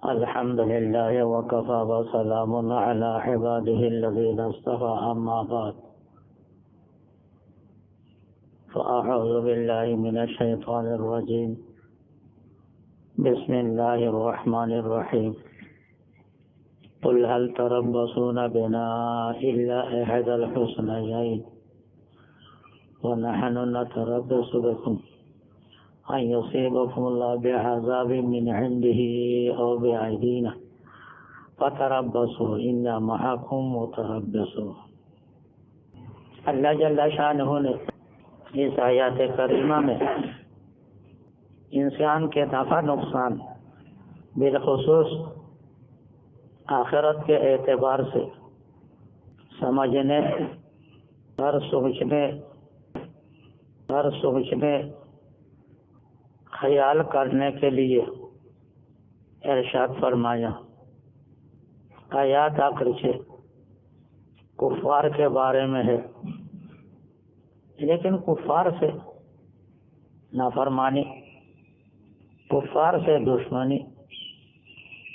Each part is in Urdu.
الحمد لله وكفى وسلام على عباده الذين اصطفى أما بعد فأعوذ بالله من الشيطان الرجيم بسم الله الرحمن الرحيم قل هل تربصون بنا إلا إحدى الحسنيين ونحن نتربص بكم أن يصيبكم الله بعذاب من عنده أو بأيدينا فتربصوا إنا معكم متربصون۔ اللہ جل شانہ نے اس آیات کریمہ میں انسان کے نفع نقصان بالخصوص آخرت کے اعتبار سے سمجھنے اور سوچنے خیال کرنے کے لیے ارشاد فرمایا۔ آیات اگرچہ کفار کے بارے میں ہے، لیکن کفار سے نافرمانی، کفار سے دشمنی،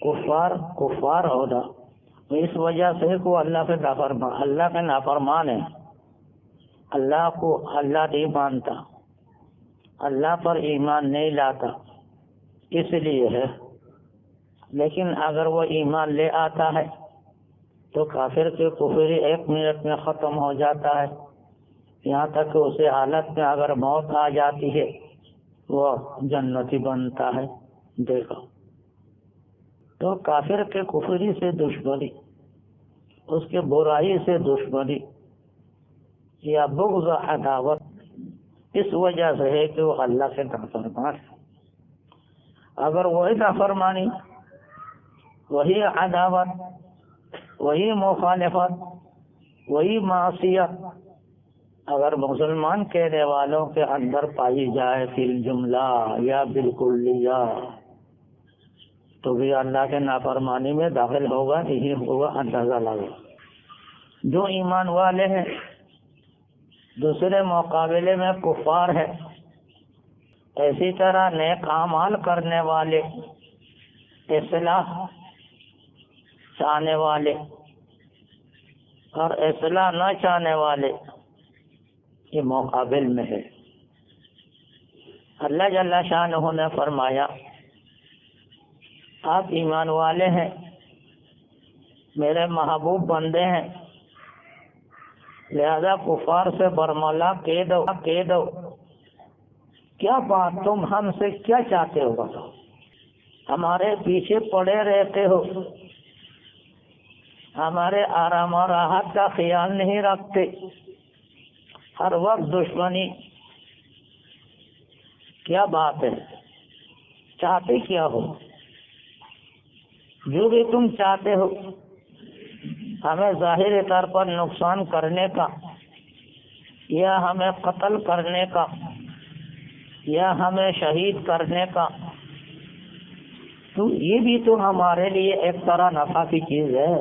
کفار ہونا اس وجہ سے کہ وہ اللہ کے نافرمان ہے، اللہ کو اللہ نہیں مانتا، اللہ پر ایمان نہیں لاتا، اس لیے ہے۔ لیکن اگر وہ ایمان لے آتا ہے تو کافر کے کفر ایک منٹ میں ختم ہو جاتا ہے، یہاں تک کہ اسے حالت میں اگر موت آ جاتی ہے وہ جنتی بنتا ہے۔ دیکھو تو کافر کے کفری سے دشمنی، اس کے برائی سے دشمنی یا بغض عداوت اس وجہ سے ہے کہ وہ اللہ سے نافرمان ہے۔ اگر وہی نافرمانی، وہی عداوت، وہی مخالفت، وہی معصیت اگر مسلمان کہنے والوں کے اندر پائی جائے فی الجملہ یا بالکلیہ تو بھی اللہ کے نافرمانی میں داخل ہوگا نہیں ہوگا، اندازہ لگا۔ جو ایمان والے ہیں دوسرے مقابلے میں کفار ہے، اسی طرح نیک اعمال کرنے والے، اصلاح چاہنے والے اور اصلاح نہ چاہنے والے یہ مقابل میں ہے۔ اللہ جل شانہ نے فرمایا آپ ایمان والے ہیں، میرے محبوب بندے ہیں، لہذا کفار سے برملا کہہ دو کیا بات، تم ہم سے کیا چاہتے ہو؟ ہمارے پیچھے پڑے رہتے ہو، ہمارے آرام و راحت کا خیال نہیں رکھتے، ہر وقت دشمنی، کیا بات ہے؟ چاہتے کیا ہو؟ جو بھی تم چاہتے ہو ہمیں ظاہر طور پر نقصان کرنے کا، یا ہمیں قتل کرنے کا، یا ہمیں شہید کرنے کا، تو یہ بھی تو ہمارے لیے ایک طرح نفع کی چیز ہے۔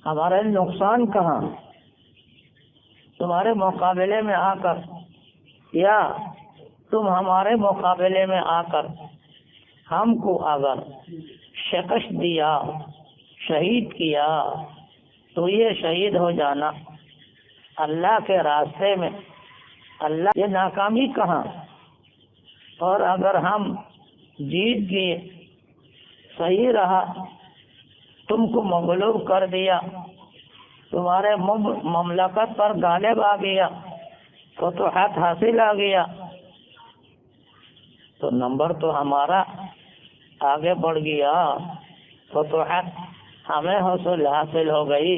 ہمارے نقصان کہاں؟ تمہارے مقابلے میں آ کر یا تم ہمارے مقابلے میں آ کر ہم کو اگر شکست دیا، شہید کیا، تو یہ شہید ہو جانا اللہ کے راستے میں، اللہ یہ ناکامی کہاں؟ اور اگر ہم جیت گئے، صحیح رہا، تم کو مغلوب کر دیا، تمہارے مملکت پر غالب آ گیا، فتوحات حاصل آ گیا، تو نمبر تو ہمارا آگے بڑھ گیا، فتوحات ہمیں حاصل ہو گئی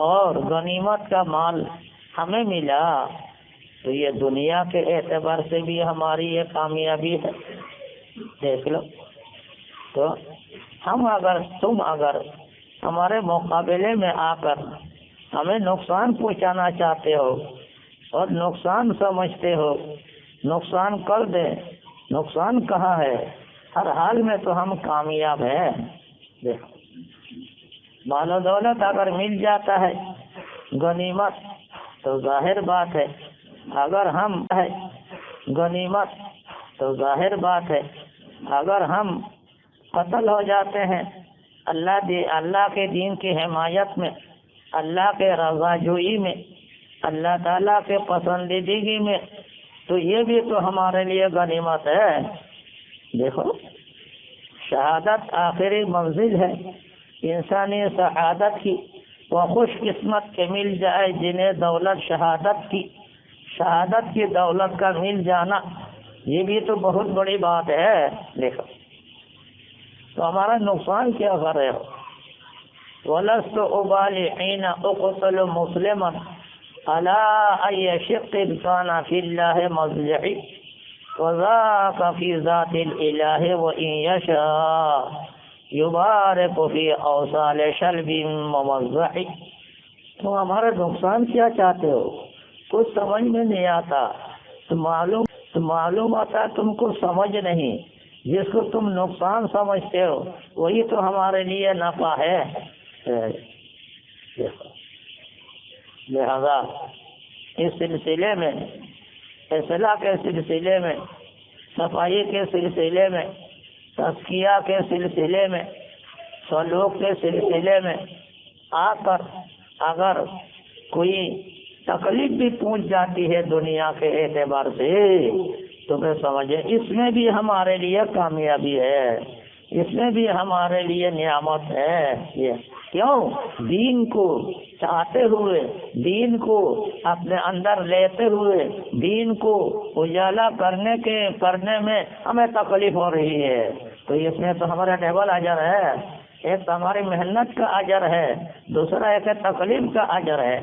اور غنیمت کا مال ہمیں ملا، تو یہ دنیا کے اعتبار سے بھی ہماری یہ کامیابی ہے۔ دیکھ لو، تو تم اگر ہمارے مقابلے میں آ کر ہمیں نقصان پہنچانا چاہتے ہو اور نقصان سمجھتے ہو، نقصان کر دے، نقصان کہاں ہے؟ ہر حال میں تو ہم کامیاب ہیں۔ دیکھو مال و دولت اگر مل جاتا ہے، غنیمت، تو ظاہر بات ہے اگر ہم غنیمت تو ظاہر بات ہے اگر ہم قتل ہو جاتے ہیں اللہ کے دین کی حمایت میں، اللہ کے رضا جوئی میں، اللہ تعالیٰ کے پسندیدگی میں، تو یہ بھی تو ہمارے لیے غنیمت ہے۔ دیکھو، شہادت آخری منزل ہے انسانی سعادت کی۔ وہ خوش قسمت کے مل جائے جنہیں دولت شہادت کی دولت کا مل جانا، یہ بھی تو بہت بڑی بات ہے۔ دیکھو تو ہمارا نقصان کیا کر رہے ہو؟ وَلَسْتُ أُبَالِي حِينَ أُقْتَلُ مُسْلِمًا عَلَىٰ أَيِّ شِقٍّ كَانَ فِي اللَّهِ مَضْجِعِي وَذَاكَ فِي ذَاتِ الْإِلَٰهِ وَإِن يَشَاء يُبَارِكُ فِي أَوْصَالِ شَلْبٍ مُمَزَّعِ۔ تم ہمارا نقصان کیا چاہتے ہو؟ کچھ سمجھ میں نہیں آتا، تو معلوم آتا تم کو سمجھ نہیں۔ جس کو تم نقصان سمجھتے ہو وہی تو ہمارے لیے نفع ہے۔ لہذا اس سلسلے میں، اصلاح کے سلسلے میں، صفائی کے سلسلے میں، تزکیہ کے سلسلے میں، سلوک کے سلسلے میں آ کر اگر کوئی تکلیف بھی پہنچ جاتی ہے دنیا کے اعتبار سے، تو پھر سمجھیں اس میں بھی ہمارے لیے کامیابی ہے، اس میں بھی ہمارے لیے نعمت ہے۔ یہ کیوں؟ دین کو چاہتے ہوئے، دین کو اپنے اندر لیتے ہوئے، دین کو اجالا کرنے میں ہمیں تکلیف ہو رہی ہے، تو اس میں تو ہمارا ڈبل اجر ہے۔ ایک تو ہماری محنت کا اجر ہے، دوسرا ایک تکلیف کا اجر ہے۔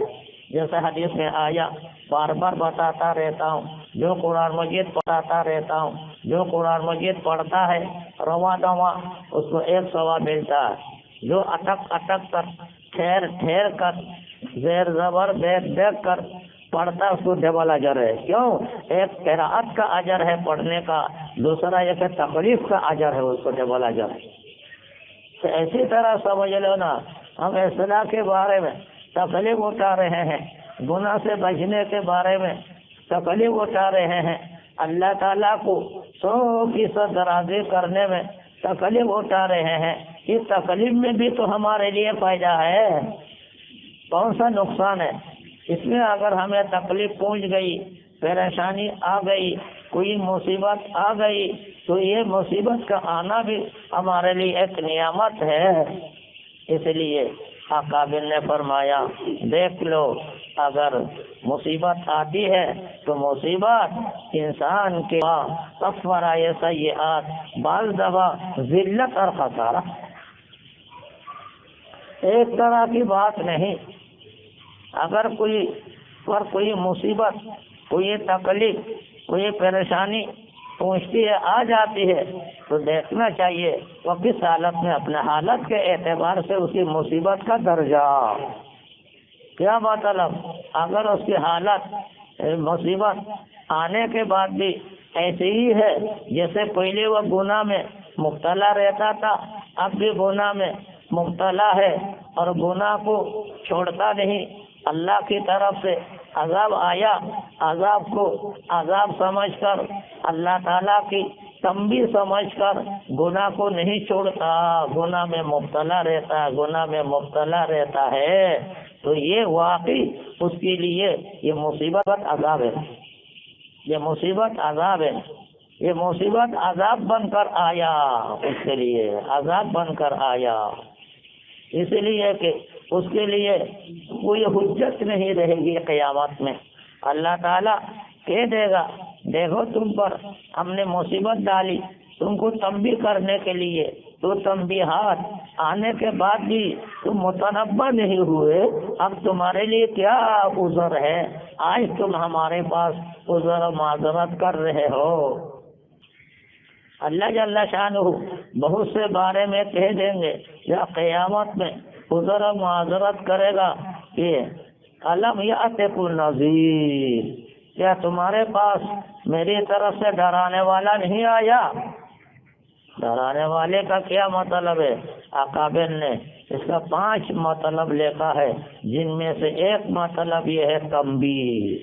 جیسے حدیث میں آیا، بار بار بتاتا رہتا ہوں، جو قرآن مجید پڑھاتا رہتا ہوں، جو قرآن مجید پڑھتا ہے رواں دواں اس کو 1 ثواب ملتا ہے، جو اٹک کر ٹھہر کر زیر زبر دیکھ کر پڑھتا اس کو ڈبل اجر ہے۔ کیوں؟ ایک قرأت کا اجر ہے پڑھنے کا، دوسرا ایک تکلیف کا اجر ہے، اس کو ڈبل اجر ہے۔ تو اسی طرح سمجھ لو نا، ہم اصلاح کے بارے میں تکلیف اٹھا رہے ہیں، گناہ سے بچنے کے بارے میں تکلیف اٹھا رہے ہیں، اللہ تعالیٰ کو 100% راضی کرنے میں تکلیف اٹھا رہے ہیں۔ اس تکلیف میں بھی تو ہمارے لیے فائدہ ہے، کون سا نقصان ہے اس میں؟ اگر ہمیں تکلیف پہنچ گئی، پریشانی آ گئی، کوئی مصیبت آ گئی، تو یہ مصیبت کا آنا بھی ہمارے لیے ایک نعمت ہے۔ اس لیے اکابر نے فرمایا، دیکھ لو اگر مصیبت آتی ہے تو مصیبت انسان کے کفارہ سیئات، بعض دفعہ ذلت اور خسارہ، ایک طرح کی بات نہیں۔ اگر کوئی مصیبت، کوئی تکلیف، کوئی پریشانی پہنچتی ہے، آ جاتی ہے، تو دیکھنا چاہیے وہ کس حالت میں، اپنے حالت کے اعتبار سے اس کی مصیبت کا درجہ کیا مطلب؟ اگر اس کی حالت مصیبت آنے کے بعد بھی ایسی ہی ہے جیسے پہلے وہ گناہ میں مبتلا رہتا تھا، اب بھی گناہ میں مبتلا ہے اور گناہ کو چھوڑتا نہیں، اللہ کی طرف سے عذاب آیا، عذاب کو عذاب سمجھ کر، اللہ تعالیٰ کی تنبیہ سمجھ کر گناہ کو نہیں چھوڑتا، گناہ میں مبتلا رہتا ہے، تو یہ واقعی اس کے لیے یہ مصیبت عذاب ہے، یہ مصیبت عذاب ہے، یہ مصیبت عذاب بن کر آیا، اس کے لیے عذاب بن کر آیا، اس لیے کہ اس کے لیے کوئی حجت نہیں رہے گی قیامت میں۔ اللہ تعالیٰ کہہ دے گا، دیکھو تم پر ہم نے مصیبت ڈالی تم کو تنبیہ کرنے کے لیے، تو تنبیہات آنے کے بعد بھی تم متنبہ نہیں ہوئے، اب تمہارے لیے کیا عذر ہے؟ آج تم ہمارے پاس عذر و معذرت کر رہے ہو۔ اللہ جل شانہ بہت سے بارے میں کہہ دیں گے یا قیامت میں عذر و معذرت کرے گا کہ الم یاتکم نذیر، کیا تمہارے پاس میری طرف سے ڈرانے والا نہیں آیا؟ ڈرانے والے کا کیا مطلب ہے؟ اکابر نے اس کا 5 مطلب لکھا ہے، جن میں سے ایک مطلب یہ ہے تنبیہ،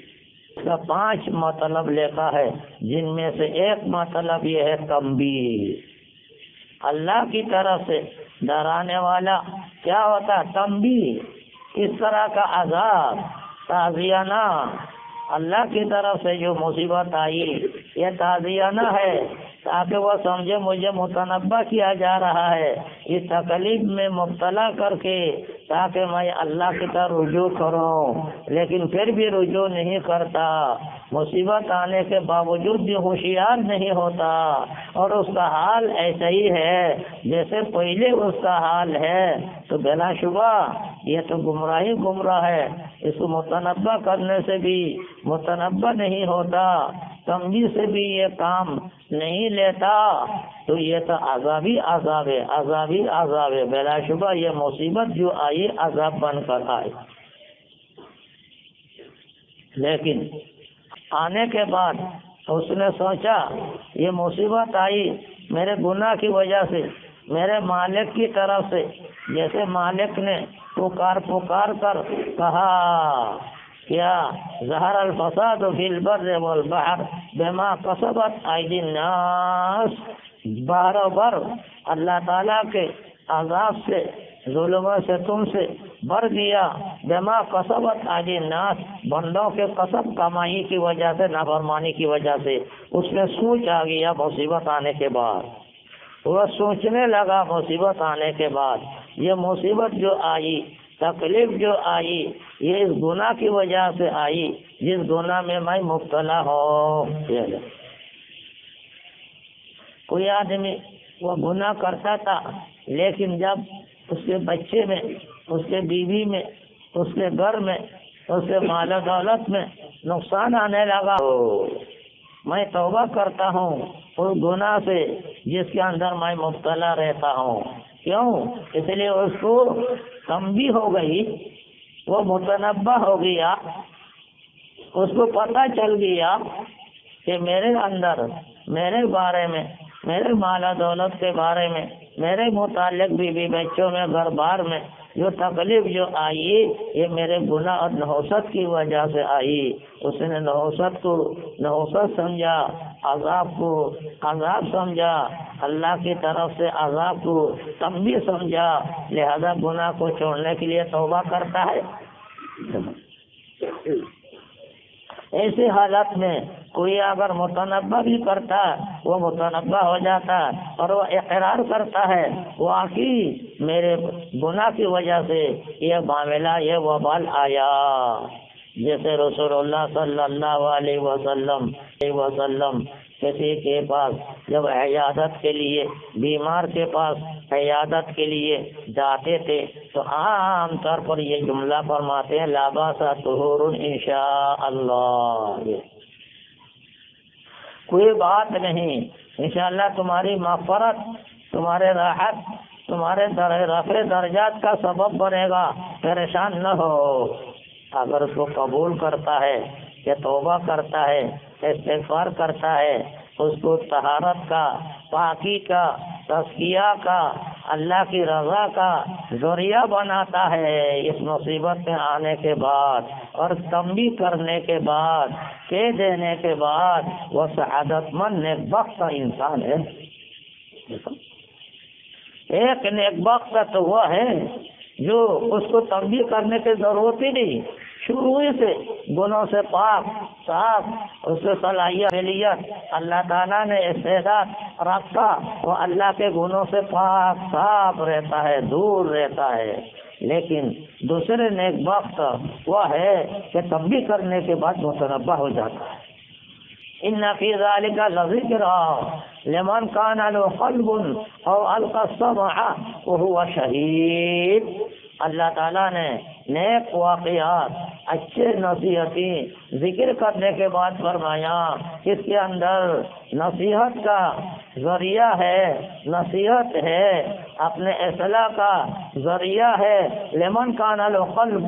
اس کا 5 مطلب لکھا ہے، جن میں سے ایک مطلب یہ ہے تنبیہ۔ اللہ کی طرف سے ڈرانے والا کیا ہوتا؟ تنبیہ، اس طرح کا عذاب، تعزیانہ۔ اللہ کی طرف سے جو مصیبت آئی یہ تعزیانہ ہے، تاکہ وہ سمجھے مجھے متنبہ کیا جا رہا ہے اس تکلیف میں مبتلا کر کے، تاکہ میں اللہ کی طرف رجوع کروں، لیکن پھر بھی رجوع نہیں کرتا، مصیبت آنے کے باوجود بھی ہوشیار نہیں ہوتا، اور اس کا حال ایسا ہی ہے جیسے پہلے اس کا حال ہے، تو بلا شبہ یہ تو گمراہ ہے۔ اس کو متنبہ کرنے سے بھی متنبہ نہیں ہوتا، تنبیہ سے بھی یہ کام نہیں لیتا، تو یہ تو عذابی عذاب ہے، بلا شبہ یہ مصیبت جو آئی عذاب بن کر آئی۔ لیکن آنے کے بعد اس نے سوچا یہ مصیبت آئی میرے گناہ کی وجہ سے، میرے مالک کی طرف سے، جیسے مالک نے پکار کر کہا کیا ظہر الفساد فی البر والبحر بما کسبت ایدی الناس، بحر و بر اللہ تعالیٰ کے عذاب سے، ظلموں سے تم سے بھر دیا، بما کسبت ایدی الناس، بندوں کے کسب کمائی کی وجہ سے، نافرمانی کی وجہ سے۔ اس میں سوچ آ گیا مصیبت آنے کے بعد، وہ سوچنے لگا مصیبت آنے کے بعد، یہ مصیبت جو آئی، تکلیف جو آئی، یہ اس گناہ کی وجہ سے آئی جس گناہ میں میں مبتلا ہوں۔ کوئی آدمی وہ گناہ کرتا تھا، لیکن جب اس کے بچے میں، اس کے بیوی میں، اس کے گھر میں، اس کے مال و دولت میں نقصان آنے لگا، میں توبہ کرتا ہوں اس گناہ سے جس کے اندر میں مبتلا رہتا ہوں۔ کیوں؟ اس لیے اس کو تنبیہ ہو گئی، وہ متنبہ ہو گیا، اس کو پتہ چل گیا کہ میرے اندر، میرے بارے میں، میرے مال و دولت کے بارے میں، میرے متعلق بیوی بچوں میں، گھر بار میں جو تکلیف جو آئی یہ میرے گناہ اور نحوست کی وجہ سے آئی۔ اس نے نحوست سمجھا، عذاب کو عذاب سمجھا، اللہ کی طرف سے عذاب کو تنبیہ سمجھا، لہذا گناہ کو چھوڑنے کے لیے توبہ کرتا ہے۔ ایسی حالت میں کوئی اگر متنبہ بھی کرتا وہ متنبہ ہو جاتا اور وہ اقرار کرتا ہے واقعی میرے گناہ کی وجہ سے یہ معاملہ، یہ وبال آیا۔ جیسے رسول اللہ صلی اللہ علیہ وسلم کسی کے پاس جب عیادت کے لیے، بیمار کے پاس عیادت کے لیے جاتے تھے تو عام طور پر یہ جملہ فرماتے ہیں لا باس طہور انشاء اللہ، کوئی بات نہیں، انشاءاللہ تمہاری مغفرت، تمہارے راحت، تمہارے رفع درجات کا سبب بنے گا، پریشان نہ ہو۔ اگر اس کو قبول کرتا ہے کہ توبہ کرتا ہے، استغفار کرتا ہے، اس کو طہارت کا، پاکی کا، تزکیہ کا، اللہ کی رضا کا ذریعہ بناتا ہے اس مصیبت میں آنے کے بعد اور تنبیہ کرنے کے بعد، کہہ دینے کے بعد، وہ سعادت مند نیک بخت انسان ہے۔ ایک نیک بخت تو وہ ہے جو اس کو تنبیہ کرنے کی ضرورت ہی نہیں، شروع سے گناہوں سے پاک صاف، اس سے صلاحیت اللہ تعالیٰ نے استعداد رکھا، وہ اللہ کے گناہوں سے پاک صاف رہتا ہے، دور رہتا ہے۔ لیکن دوسرے نیک بخت وہ ہے کہ تنبیہ کرنے کے بعد متنبہ ہو جاتا ہے۔ ان فی ذلک لذکری لمن کان له قلب او القى السمع وهو شہید۔ اللہ تعالیٰ نے نیک واقعات، اچھے نصیحتیں ذکر کرنے کے بعد فرمایا اس کے اندر نصیحت کا ذریعہ ہے، نصیحت ہے، اپنے اصلاح کا ذریعہ ہے۔ لمن کان له قلب،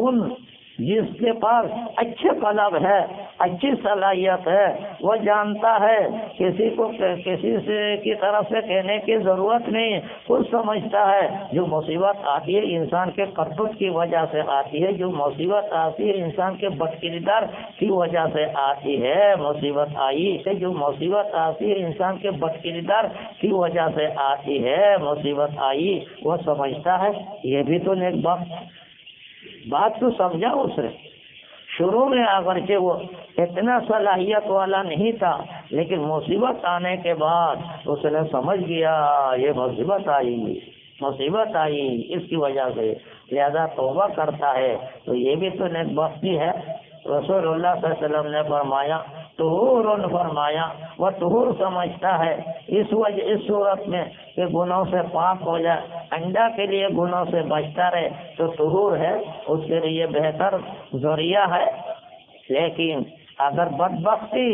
جس کے پاس اچھے قلب ہے، اچھی صلاحیت ہے، وہ جانتا ہے کسی کو کسی سے کی طرف سے کہنے کی ضرورت نہیں، خود سمجھتا ہے جو مصیبت آتی ہے انسان کے قدرت کی وجہ سے آتی ہے، جو مصیبت آتی ہے انسان کے بد کردار کی وجہ سے آتی ہے، مصیبت آئی کہ جو مصیبت آتی ہے انسان کے بد کردار کی وجہ سے آتی ہے، مصیبت آئی وہ سمجھتا ہے یہ بھی تو نیک بات تو سمجھا اس نے۔ شروع میں اگرچہ وہ اتنا صلاحیت والا نہیں تھا، لیکن مصیبت آنے کے بعد اس نے سمجھ گیا یہ مصیبت آئی اس کی وجہ سے، لہذا توبہ کرتا ہے تو یہ بھی تو نیک بختی ہے۔ رسول اللہ صلی اللہ علیہ وسلم نے فرمایا طہور فرمایا، وہ طہور سمجھتا ہے اس صورت میں کہ گناہوں سے پاک ہو جائے، انڈا کے لیے گناہوں سے بچتا رہے تو طہور ہے، اس کے لیے بہتر ذریعہ ہے۔ لیکن اگر بدبختی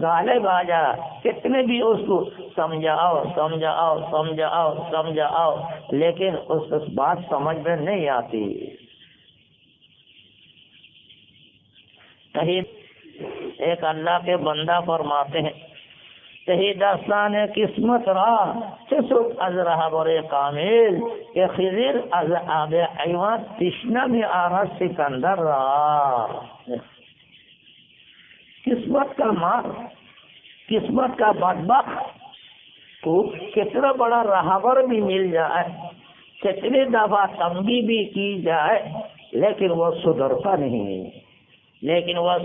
غالب آ جائے کتنے بھی اس کو سمجھاؤ لیکن اس بات سمجھ میں نہیں آتی۔ ایک اللہ کے بندہ فرماتے ہیں تہی داستان قسمت را چسک از رہبر کامل کہ خضر از آب حیوان تشنہ میں آرد سکندر را۔ قسمت کا مار، قسمت کا بدبخت کو کتنا بڑا رہبر بھی مل جائے، کتنی دفعہ تنبیہ بھی کی جائے، لیکن وہ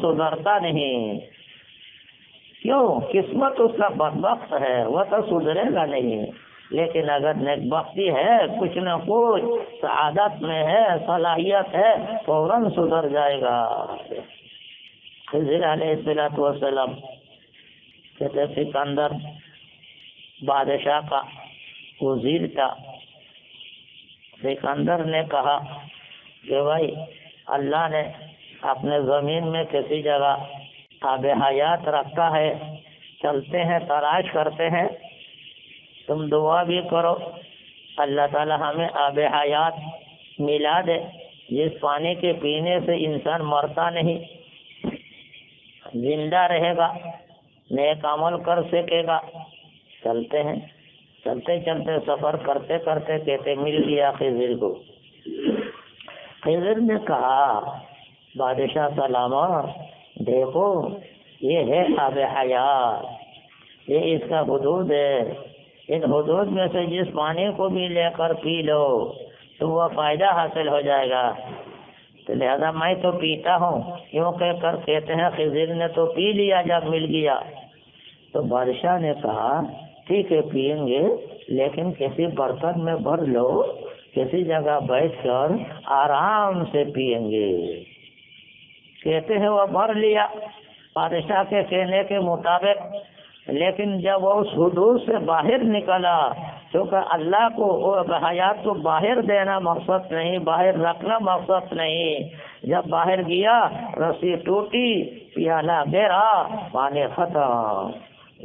سدھرتا نہیں۔ کیوں؟ قسمت اس کا بدبخت ہے، وہ تو سدھرے گا نہیں۔ لیکن اگر نیک بختی ہے، کچھ نہ کچھ سعادت میں ہے، صلاحیت ہے، فوراً سدھر جائے گا۔ خضر علیہ السلام کہتے سکندر بادشاہ کا وزیر تھا۔ سکندر نے کہا کہ بھائی اللہ نے اپنے زمین میں کسی جگہ آب حیات رکھا ہے، چلتے ہیں تلاش کرتے ہیں، تم دعا بھی کرو اللہ تعالی ہمیں آب حیات ملا دے جس پانی کے پینے سے انسان مرتا نہیں، زندہ رہے گا، نیک عمل کر سکے گا۔ چلتے ہیں، چلتے سفر کرتے کہتے مل گیا خضر کو۔ خضر نے کہا بادشاہ سلامت دیکھو یہ ہے آب حیات، یہ اس کا حدود ہے، ان حدود میں سے جس پانی کو بھی لے کر پی لو تو وہ فائدہ حاصل ہو جائے گا، تو لہذا میں تو پیتا ہوں، یوں کہہ کر کہتے ہیں خضر نے تو پی لیا جب مل گیا۔ تو بادشاہ نے کہا ٹھیک ہے پئیں گے، لیکن کسی برتن میں بھر لو، کسی جگہ بیٹھ کر آرام سے پئیں گے۔ کہتے ہیں وہ بھر لیا بادشاہ کے کہنے کے مطابق، لیکن جب وہ اس حدود سے باہر نکلا، کیونکہ اللہ کو حیات کو باہر دینا مقصد نہیں، باہر رکھنا مقصد نہیں، جب باہر گیا رسی ٹوٹی، پیالہ گرا، پانی ختم۔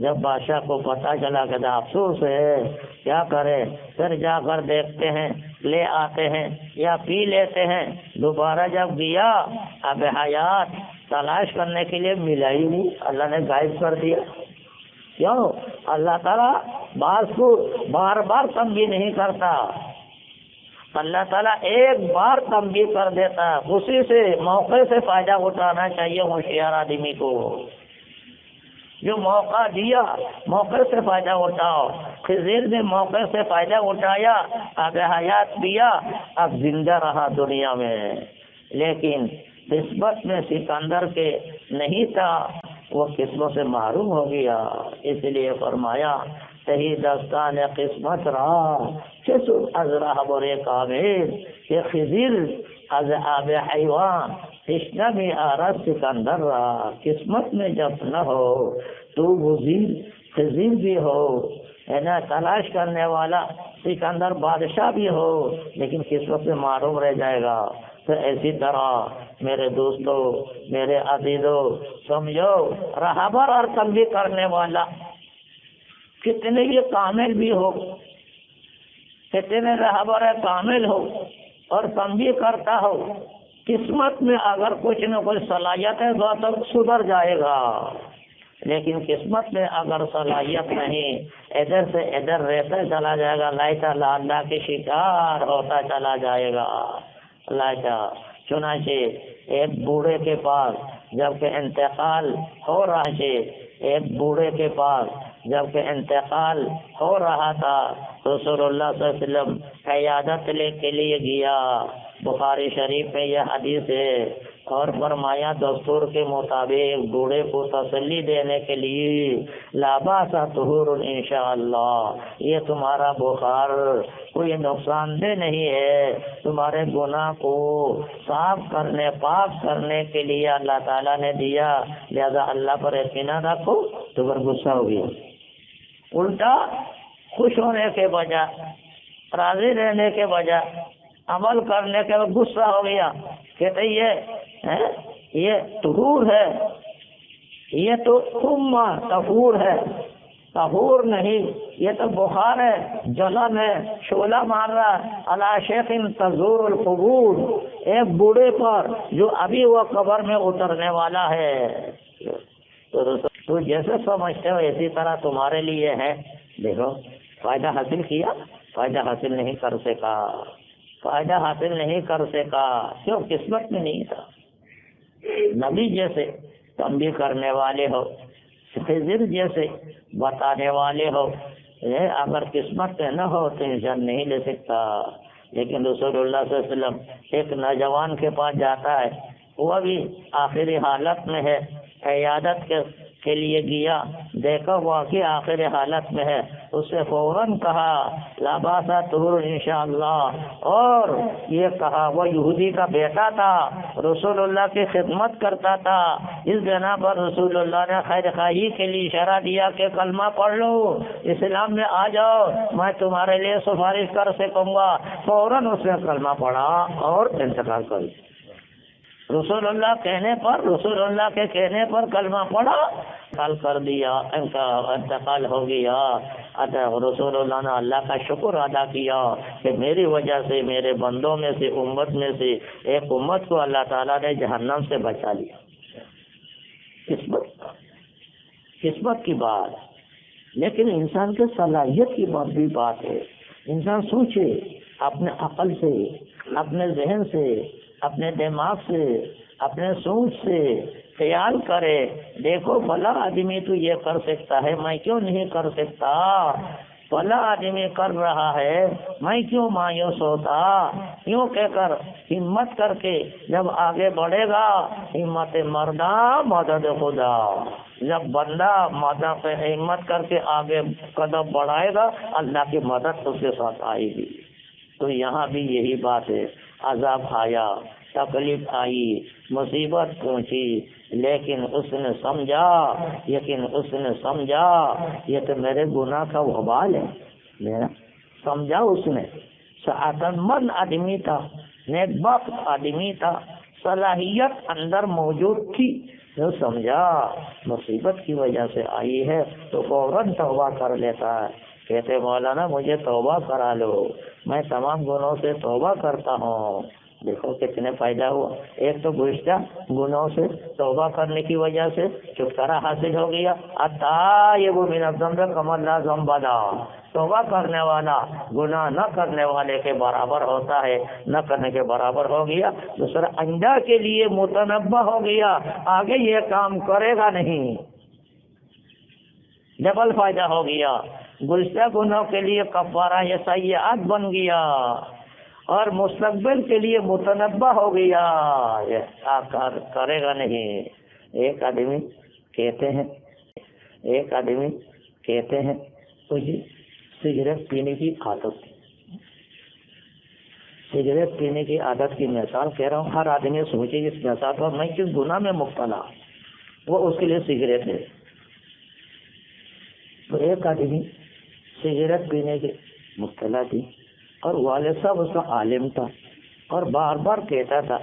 جب بادشاہ کو پتہ چلا کہ افسوس ہے، کیا کرے، پھر جا کر دیکھتے ہیں، لے آتے ہیں یا پی لیتے ہیں۔ دوبارہ جب گیا آب حیات تلاش کرنے کے لیے ملا ہی نہیں، اللہ نے غائب کر دیا۔ کیوں؟ اللہ تعالیٰ بعض کو بار بار تنبیہ نہیں کرتا، اللہ تعالیٰ ایک بار تنبیہ کر دیتا، اسی سے موقع سے فائدہ اٹھانا چاہیے ہوشیار آدمی کو۔ جو موقع دیا موقع سے فائدہ اٹھاؤ۔ خضر نے موقع سے فائدہ اٹھایا، آب حیات پیا، اب زندہ رہا دنیا میں، لیکن قسمت میں سکندر کے نہیں تھا، وہ قسمت سے محروم ہو گیا۔ اس لیے فرمایا تہی دستان قسمت را چسک از رہبر کامل کہ خضر از آب حیوان تشنہ میں آرد سکندر را۔ قسمت میں جب نہ ہو تو وزیر خضر بھی ہو، ہے نا، تلاش کرنے والا سکندر بادشاہ بھی ہو، لیکن قسمت سے محروم رہ جائے گا۔ تو اسی طرح میرے دوستو، میرے عزیزو، سمجھو رہبر اور تنبیہ کرنے والا کتنے بھی کامل بھی ہو، کتنے رہبر کامل ہو، اور تنبیہ کرتا ہو، قسمت میں اگر کچھ نہ کچھ صلاحیت ہے تو سدھر جائے گا، لیکن قسمت میں اگر صلاحیت نہیں، ادھر سے ادھر رہتا چلا جائے گا، اللہ کے شکار ہوتا چلا جائے گا۔ چنانچہ ایک بوڑھے کے پاس جبکہ انتقال ہو رہا تھا رسول اللہ صلی اللہ علیہ وسلم عیادت کے لیے گیا، بخاری شریف میں یہ حدیث ہے، اور فرمایا دستور کے مطابق بوڑھے کو تسلی دینے کے لیے لا باس طہور انشاءاللہ، یہ تمہارا بخار کوئی نقصان دہ نہیں ہے، تمہارے گناہ کو صاف کرنے پاک کرنے کے لیے اللہ تعالیٰ نے دیا، لہذا اللہ پر اطمینان رکھو۔ تو پر غصہ ہو گیا، الٹا خوش ہونے کے بجائے، راضی رہنے کے بجائے، عمل کرنے کے بعد غصہ ہو گیا، کہتے یہ طہور ہے، یہ تو طہور ہے، طہور نہیں، یہ تو بخار ہے، جلن ہے، شعلہ مار رہا ہے، علی شیخ تزور القبور، ایک بوڑھے پر جو ابھی وہ قبر میں اترنے والا ہے۔ تو جیسے سمجھتے ہو اسی طرح تمہارے لیے ہے۔ دیکھو فائدہ حاصل کیا، فائدہ حاصل نہیں کر سکا، فائدہ حاصل نہیں کر سکا، کیوں؟ قسمت میں نہیں تھا۔ نبی جیسے تنبیہ کرنے والے ہو، خضر جیسے بتانے والے ہو، اگر قسمت میں نہ ہو تو انسان نہیں لے سکتا۔ لیکن رسول اللہ صلی اللہ علیہ وسلم ایک نوجوان کے پاس جاتا ہے، وہ بھی آخری حالت میں ہے، عیادت کے لیے گیا، دیکھا ہوا کہ آخر حالت میں ہے، اس سے فوراً کہا لا باس طہور انشاءاللہ، اور یہ کہا وہ یہودی کا بیٹا تھا، رسول اللہ کی خدمت کرتا تھا، اس بنا پر رسول اللہ نے خیر خواہی کے لیے اشارہ دیا کہ کلمہ پڑھ لو، اسلام میں آ جاؤ، میں تمہارے لیے سفارش کر سکوں گا۔ فوراً اس نے کلمہ پڑھا اور انتقال کر دیا۔ رسول اللہ کے کہنے پر کلمہ پڑھا، انتقال کر دیا، انتقال ہو گیا۔ رسول اللہ نے اللہ کا شکر ادا کیا کہ میری وجہ سے میرے بندوں میں سے، امت میں سے ایک امت کو اللہ تعالیٰ نے جہنم سے بچا لیا۔ قسمت کی بات، لیکن انسان کے صلاحیت کی بھی بات ہے۔ انسان سوچے اپنے عقل سے، اپنے ذہن سے، اپنے دماغ سے، اپنے سوچ سے خیال کرے، دیکھو بھلا آدمی تو یہ کر سکتا ہے، میں کیوں نہیں کر سکتا؟ بھلا آدمی کر رہا ہے، میں کیوں مایوس ہوتا؟ یوں کہہ کر ہمت کر کے جب آگے بڑھے گا، ہمت مردہ مدد خدا، جب بندہ مدد پہ ہمت کر کے آگے قدم بڑھائے گا، اللہ کی مدد اس کے ساتھ آئے گی۔ تو یہاں بھی یہی بات ہے، عذاب آیا، تکلیف آئی، مصیبت پہنچی، لیکن اس نے سمجھا یہ تو میرے گناہ کا وبال ہے، میرا سمجھا اس نے۔ سعادت مند آدمی تھا، نیک بخت آدمی تھا، صلاحیت اندر موجود تھی، جو سمجھا مصیبت کی وجہ سے آئی ہے تو فوراً توبہ کر لیتا ہے۔ کہتے مولانا مجھے توبہ کرا لو، میں تمام گناہوں سے توبہ کرتا ہوں۔ دیکھو کتنے فائدہ ہوا، ایک تو گزشتہ گناہوں سے توبہ کرنے کی وجہ سے چھٹکارا حاصل ہو گیا، التائب من الذنب کمن لا ذنب له، توبہ کرنے والا گناہ نہ کرنے والے کے برابر ہوتا ہے، نہ کرنے کے برابر ہو گیا۔ دوسرا آئندہ کے لیے متنبہ ہو گیا، آگے یہ کام کرے گا نہیں، ڈبل فائدہ ہو گیا۔ گزشتہ گناہوں کے لیے کفارہ یہ سیئات بن گیا، اور مستقبل کے لیے متنبہ ہو گیا، یہ کرے گا نہیں۔ ایک آدمی کہتے ہیں مجھے سگریٹ پینے کی عادت، سگریٹ پینے کی عادت کی مثال کہہ رہا ہوں، ہر آدمی سوچے اس مثال پر میں کس گناہ میں مبتلا، وہ اس کے لیے سگریٹ ہے۔ تو ایک آدمی سگریٹ پینے کے مبتلا تھی، اور والد صاحب اس کا عالم تھا، اور بار بار کہتا تھا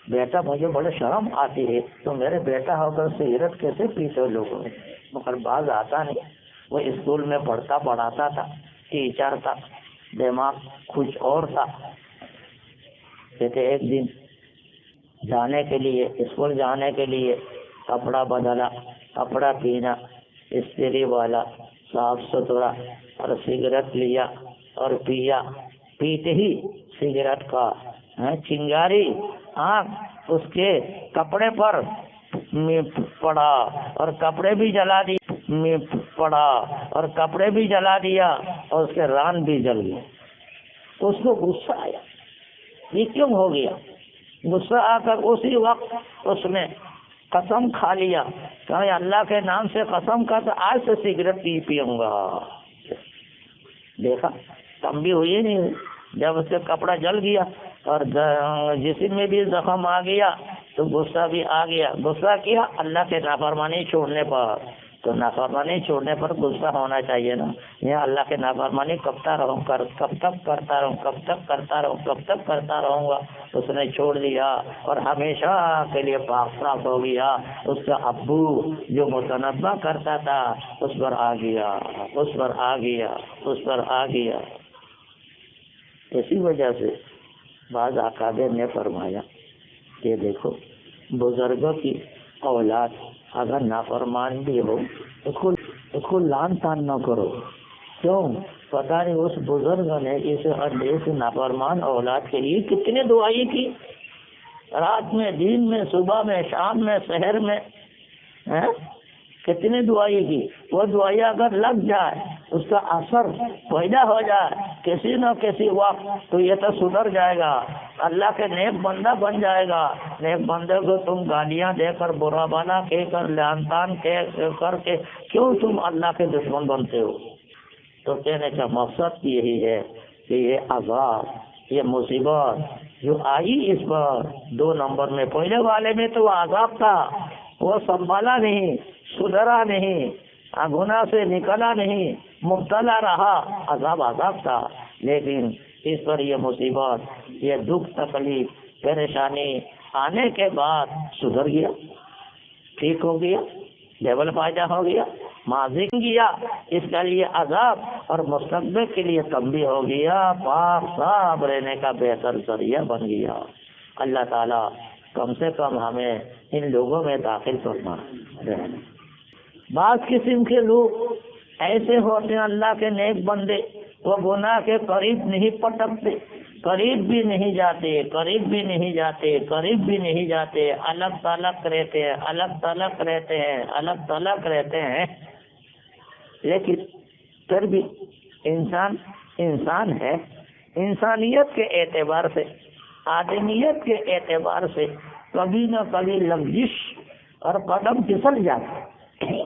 بیٹا مجھے بڑے شرم آتی ہے، تو میرے بیٹا ہو کر سگریٹ کیسے پیتے لوگوں نے، مگر باز آتا نہیں۔ وہ اسکول میں پڑھاتا تھا، ٹیچر تھا، دماغ کچھ اور تھا۔ کہتے ایک دن جانے کے لیے اسکول جانے کے لیے کپڑا بدلا، کپڑا پینا، استری والا، صاف ستھرا، اور سگریٹ لیا اور پیا، پیتے ہی سگریٹ کا چنگاری آنکھ اس کے کپڑے پر پڑا اور کپڑے بھی جلا دیا اور کپڑے بھی جلا دیا اور اس کے ران بھی جل گئے۔ اس کو غصہ آیا، یہ کیوں ہو گیا؟ غصہ آ کر اسی وقت اس نے قسم کھا لیا کہ اللہ کے نام سے قسم کا تو آج سے سگریٹ پیوں گا۔ دیکھا کم بھی ہوئی نہیں، جب اس کا کپڑا جل گیا اور جسم میں بھی زخم آ گیا تو غصہ بھی آ گیا۔ غصہ کیا اللہ کے نافرمانی چھوڑنے پر، تو نافرمانی چھوڑنے پر غصہ ہونا چاہیے نا۔ یہ اللہ کے نافرمانی کب تک کرتا رہوں گا۔ اس نے چھوڑ دیا اور ہمیشہ کے لیے پاک صاف ہو گیا۔ اس کا ابو جو متنبہ کرتا تھا اس پر آ گیا۔ اسی وجہ سے بعض اکابر نے فرمایا کہ دیکھو بزرگوں کی اولاد اگر نافرمان بھی ہو اس کو لان تان نہ کرو۔ کیوں؟ پتہ نہیں اس بزرگ نے اس نافرمان اولاد کے لیے کتنے دعائیں کی، رات میں، دن میں، صبح میں، شام میں، سحر میں، کتنے دعائیں کی۔ وہ دعائیں اگر لگ جائے، اس کا اثر پیدا ہو جائے کسی نہ کسی وقت، تو یہ تو سدھر جائے گا، اللہ کے نیک بندہ بن جائے گا۔ نیک بندے کو تم گالیاں دے کر، برا بھلا کہہ کر، لعن طعن کر کے کیوں تم اللہ کے دشمن بنتے ہو؟ تو کہنے کا مقصد یہی ہے کہ یہ عذاب، یہ مصیبت جو آئی اس پر 2 نمبر میں، پہلے والے میں تو وہ عذاب تھا، وہ سنبھالا نہیں، سدھرا نہیں، گناہ سے نکلا نہیں، مبتلا رہا، عذاب تھا۔ لیکن اس پر یہ مصیبت، یہ دکھ، تکلیف، پریشانی آنے کے بعد سدھر گیا، ٹھیک ہو گیا، لیول فائدہ ہو گیا، ماضی گیا، اس کے لیے عذاب اور مستقبل کے لیے تنبیہ ہو گیا، پاک صاف رہنے کا بہتر ذریعہ بن گیا۔ اللہ تعالیٰ کم سے کم ہمیں ان لوگوں میں داخل فرما رہنا۔ بعض قسم کے لوگ ایسے ہوتے ہیں اللہ کے نیک بندے، وہ گناہ کے قریب نہیں پٹکتے، قریب بھی نہیں جاتے، الگ تلک رہتے ہیں، لیکن پھر بھی انسان ہے، انسانیت کے اعتبار سے، آدمیت کے اعتبار سے کبھی نہ کبھی لغزش اور قدم پھسل جاتا ہے،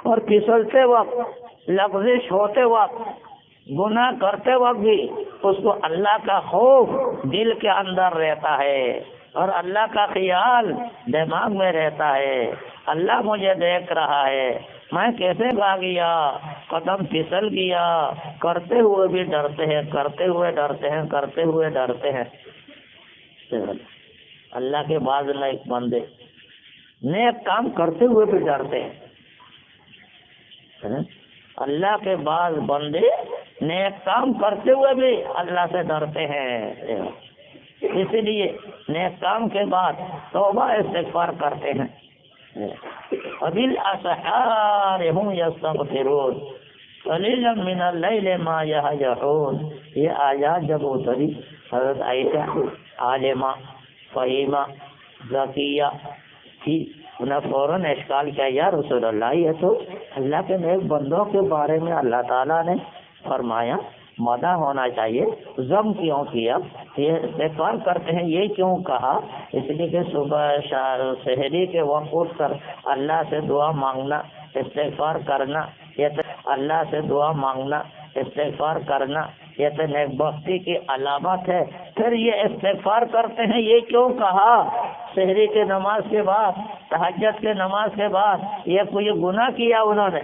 اور پھسلتے وقت، لغزش ہوتے وقت، گناہ کرتے وقت بھی اس کو اللہ کا خوف دل کے اندر رہتا ہے اور اللہ کا خیال دماغ میں رہتا ہے، اللہ مجھے دیکھ رہا ہے، میں کیسے گا گیا، قدم پھسل گیا، کرتے ہوئے بھی ڈرتے ہیں۔ اللہ کے بعض نیک بندے نیک کام کرتے ہوئے بھی ڈرتے ہیں، اللہ کے بعض بندے نیک کام کرتے ہوئے بھی اللہ سے ڈرتے ہیں، اسی لیے نیک کام کے بعد توبہ استغفار کرتے ہیں۔ وبالاسحار هم يستغفرون قليلا من الليل ما يهجعون۔ یہ آیات جب اتری، حضرت عائشہ عالمہ، فہیمہ، ذکیہ تھی، انہیں فوراً اشکال کیا، یا رسول اللہ یہ تو اللہ کے نیک بندوں کے بارے میں اللہ تعالیٰ نے فرمایا مدح ہونا چاہیے، ضم کیوں کیا، یہ استغفار کرتے ہیں یہ کیوں کہا؟ اس لیے کہ صبح سحری کے وقت اٹھ کر اللہ سے دعا مانگنا، استغفار کرنا، اللہ سے دعا مانگنا، استغفار کرنا، یہ تو نیک بختی کی علامت ہے۔ پھر یہ استغفار کرتے ہیں یہ کیوں کہا؟ سحری کے نماز کے بعد، تہجد کے نماز کے بعد یہ کوئی گناہ کیا انہوں نے؟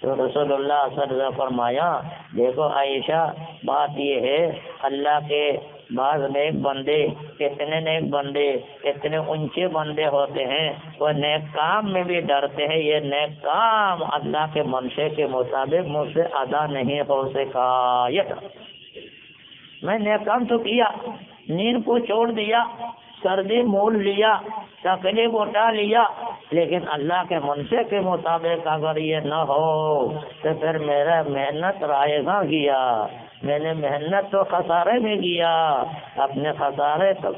تو رسول اللہ صلی اللہ علیہ وسلم فرمایا، دیکھو عائشہ، بات یہ ہے اللہ کے بعض نیک بندے، اتنے نیک بندے، اتنے اونچے بندے ہوتے ہیں، وہ نیک کام میں بھی ڈرتے ہیں، یہ نیک کام اللہ کے منشے کے مطابق مجھ سے ادا نہیں ہو سکا۔ میں نیک کام تو کیا، نیند کو چھوڑ دیا، سردی مول لیا، تکلیف اٹھا لیا، لیکن اللہ کے منصے کے مطابق اگر یہ نہ ہو تو پھر میرا محنت رائے گاں گیا، میں نے محنت تو خسارے میں گیا، اپنے خسارے کا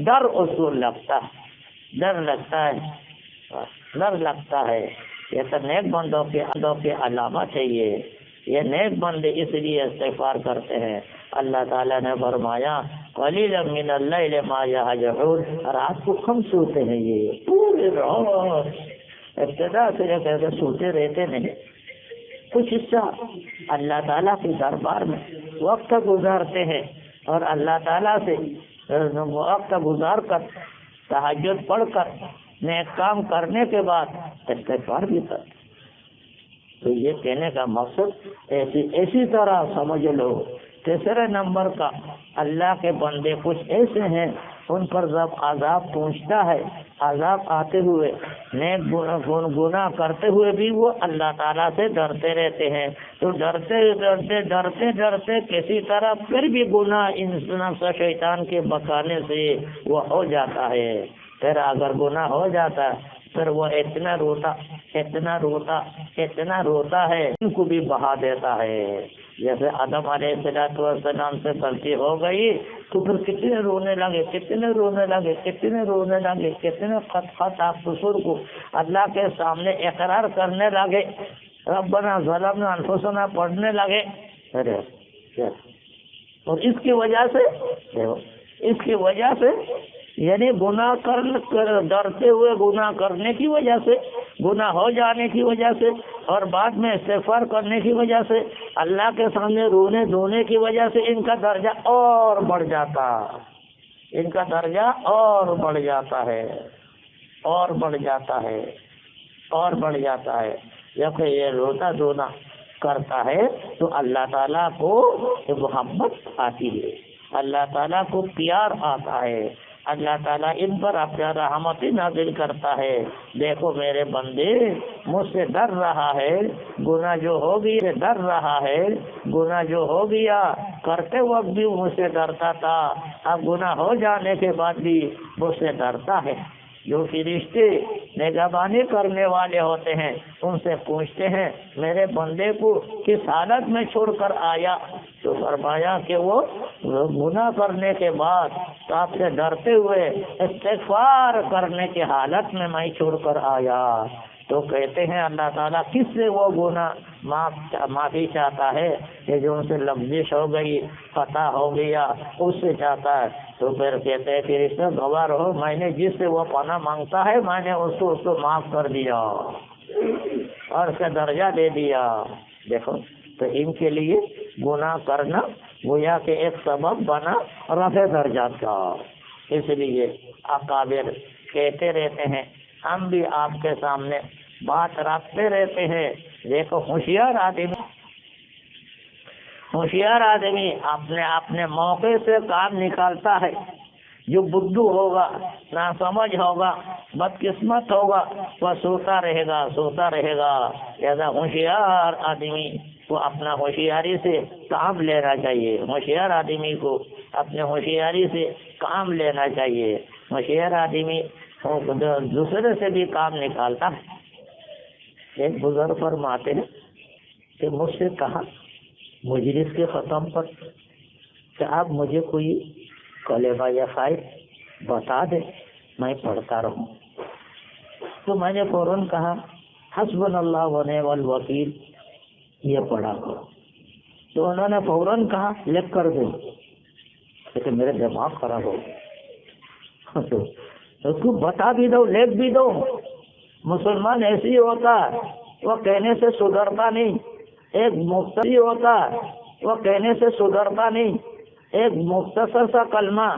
ڈر اس کو لگتا ہے، ڈر لگتا ہے، ڈر لگتا ہے۔ یہ تو نیک بندوں کی علامت ہے، یہ نیک بندے اس لیے استغفار کرتے ہیں۔ اللہ تعالیٰ نے فرمایا قلیلا من اللیل ما یہجعون، رات کو کم سوتے ہیں، یہ پورے رات ابتدا سے لے کر سوتے رہتے نہیں، کچھ حصہ اللہ تعالیٰ کے دربار میں وقت گزارتے ہیں، اور اللہ تعالیٰ سے وقت گزار کر تہجد پڑھ کر نیک کام کرنے کے بعد استغفار بھی کرتے۔ تو یہ کہنے کا مقصد ایسی طرح سمجھ لو۔ تیسرے نمبر کا، اللہ کے بندے کچھ ایسے ہیں ان پر جب عذاب پہنچتا ہے، عذاب آتے ہوئے نیک گناہ کرتے ہوئے بھی وہ اللہ تعالیٰ سے ڈرتے رہتے ہیں، تو ڈرتے کسی طرح پھر بھی گناہ نفس شیطان کے بکانے سے وہ ہو جاتا ہے۔ پھر اگر گناہ ہو جاتا ہے پھر وہ اتنا روتا ہے ان کو بھی بہا دیتا ہے۔ جیسے آدم علیہ السلام سے غلطی ہو گئی تو پھر کتنے رونے لگے، کتنے خطا قصور کو اللہ کے سامنے اقرار کرنے لگے، ربنا ظلمنا انفسنا پڑھنے لگے۔ اور اس کی وجہ سے یعنی گناہ ڈرتے ہوئے گناہ کرنے کی وجہ سے، گناہ ہو جانے کی وجہ سے، اور بعد میں استغفار کرنے کی وجہ سے، اللہ کے سامنے رونے دھونے کی وجہ سے ان کا درجہ اور بڑھ جاتا ہے جبکہ یہ روتا دھونا کرتا ہے تو اللہ تعالیٰ کو محبت آتی ہے، اللہ تعالیٰ کو پیار آتا ہے، اللہ تعالیٰ ان پر اپنا رحمت نازل کرتا ہے۔ دیکھو میرے بندے مجھ سے ڈر رہا ہے، گناہ جو ہو گیا کرتے وقت بھی مجھ سے ڈرتا تھا، اب گناہ ہو جانے کے بعد بھی مجھ سے ڈرتا ہے۔ جو فرشتے نگہبانی کرنے والے ہوتے ہیں ان سے پوچھتے ہیں میرے بندے کو کس حالت میں چھوڑ کر آیا، تو فرمایا کہ وہ گناہ کرنے کے بعد آپ سے ڈرتے ہوئے استغفار کرنے کی حالت میں میں چھوڑ کر آیا۔ تو کہتے ہیں اللہ تعالیٰ کس سے وہ گناہ معافی چاہتا ہے کہ جو ان سے لفزش ہو گئی، خطا ہو گیا، اس سے چاہتا ہے۔ تو پھر کہتے ہیں پھر اس میں گواہ رہو میں نے جس سے وہ پناہ مانگتا ہے میں نے اس کو معاف کر دیا اور اس کا درجہ دے دیا۔ دیکھو تو ان کے لیے گناہ کرنا گویا کہ ایک سبب بنا رفع درجات کا۔ اس لیے اکابر کہتے رہتے ہیں، ہم بھی آپ کے سامنے بات رکھتے رہتے ہیں۔ دیکھو ہوشیار آدمی اپنے موقع سے کام نکالتا ہے۔ جو بدھو ہوگا، ناسمجھ ہوگا، بدقسمت ہوگا، وہ سوتا رہے گا۔ لہذا ہوشیار آدمی کو اپنا ہوشیاری سے کام لینا چاہیے، ہوشیار آدمی کو اپنے ہوشیاری سے کام لینا چاہیے۔ ہوشیار آدمی دوسرے سے بھی کام نکالتا ہے۔ ایک بزرگ فرماتے ہیں کہ مجھ سے کہا مجلس کے ختم پر کہ آپ مجھے کوئی کلمہ یا فائد بتا دیں میں پڑھتا رہوں، تو میں نے فوراً کہا حسبنا اللہ و نعم الوکیل یہ پڑھا کرو۔ تو انہوں نے فوراً کہا لکھ کر دیں، لیکن میرے دماغ خراب ہو گیا، اس کو بتا بھی دو، لکھ بھی دو۔ مسلمان ایسے ہی ہوتا ہے، وہ کہنے سے سدھرتا نہیں۔ ایک مختصر ہوتا ہے، وہ کہنے سے سدھرتا نہیں۔ ایک مختصر سا کلمہ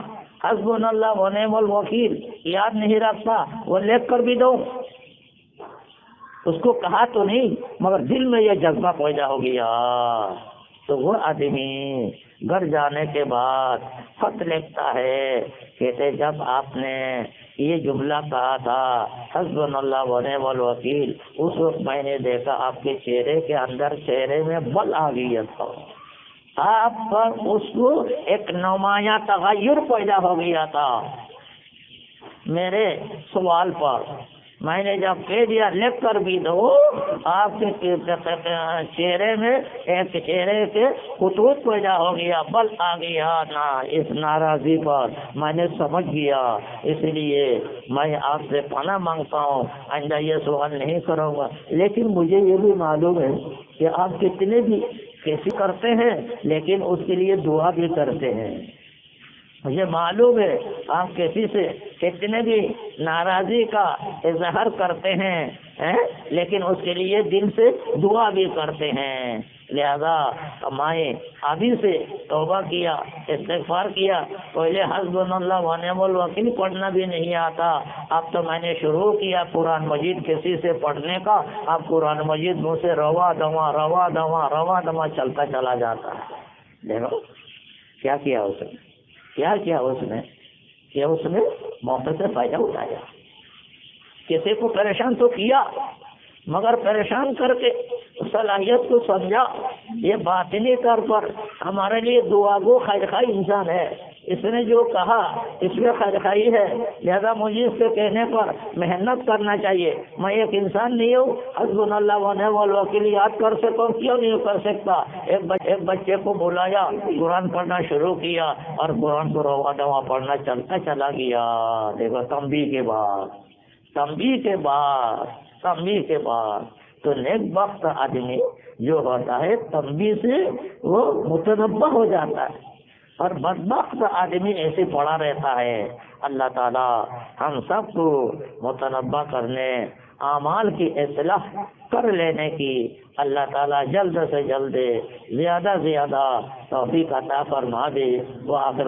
حسبنا اللہ و نعم الوکیل یاد نہیں رکھتا، وہ لکھ کر بھی دو۔ اس کو کہا تو نہیں مگر دل میں یہ جذبہ پیدا ہو گیا، تو وہ آدمی گھر جانے کے بعد خط لکھتا ہے، کہتے جب آپ نے یہ جملہ کہا تھا حسبنا اللہ و نعم الوکیل، اس وقت میں نے دیکھا آپ کے چہرے کے اندر، چہرے میں بل آ گیا تھا، آپ پر اس کو ایک نمایاں تغیر پیدا ہو گیا تھا۔ میرے سوال پر میں نے جب کہہ دیا لکھ کر بھی دو، آپ کے چہرے میں ایک چہرے کے خطوط پیدا ہو گیا، بل آ گیا نا اس ناراضی پر، میں نے سمجھ گیا، اس لیے میں آپ سے پناہ مانگتا ہوں، آئندہ یہ سوال نہیں کروں گا۔ لیکن مجھے یہ بھی معلوم ہے کہ آپ کتنے بھی کیسی کرتے ہیں، لیکن اس کے لیے دعا بھی کرتے ہیں۔ مجھے معلوم ہے آپ کسی سے کتنے بھی ناراضی کا اظہار کرتے ہیں لیکن اس کے لیے دل سے دعا بھی کرتے ہیں۔ لہذا میں ابھی سے توبہ کیا، استغفار کیا۔ پہلے حسبنا اللہ و نعم الوکیل پڑھنا بھی نہیں آتا، اب تو میں نے شروع کیا قرآن مجید کسی سے پڑھنے کا، اب قرآن مجید منہ سے روا دوا چلتا چلا جاتا ہے۔ دیکھو کیا کیا اس نے، کیا کیا اس نے کہ اس نے موقع سے فائدہ اٹھایا۔ کسی کو پریشان تو کیا، مگر پریشان کر کے صلاحیت کو سمجھا۔ یہ باطنی طور پر ہمارے لیے دعا گو خیر خواہ انسان ہے، اس نے جو کہا اس میں خیر خواہی ہے، لہذا مجھے اس کے کہنے پر محنت کرنا چاہیے۔ میں ایک انسان نہیں ہوں حسبنا اللہ و نعم الوکیل یاد کر سکوں، کیوں نہیں کر سکتا؟ ایک بچے کو بلایا، قرآن پڑھنا شروع کیا اور قرآن کو روا دوا پڑھنا چلتا چلا گیا۔ دیکھو تنبیہ کے بعد تو نیک بخت آدمی جو ہوتا ہے تنبیہ سے وہ متنبہ ہو جاتا ہے، اور بدبخت آدمی ایسے پڑا رہتا ہے۔ اللہ تعالی ہم سب کو متنبہ کرنے، اعمال کی اصلاح کر لینے کی اللہ تعالی جلد سے جلد زیادہ توفیق عطا فرما دے۔ وآخر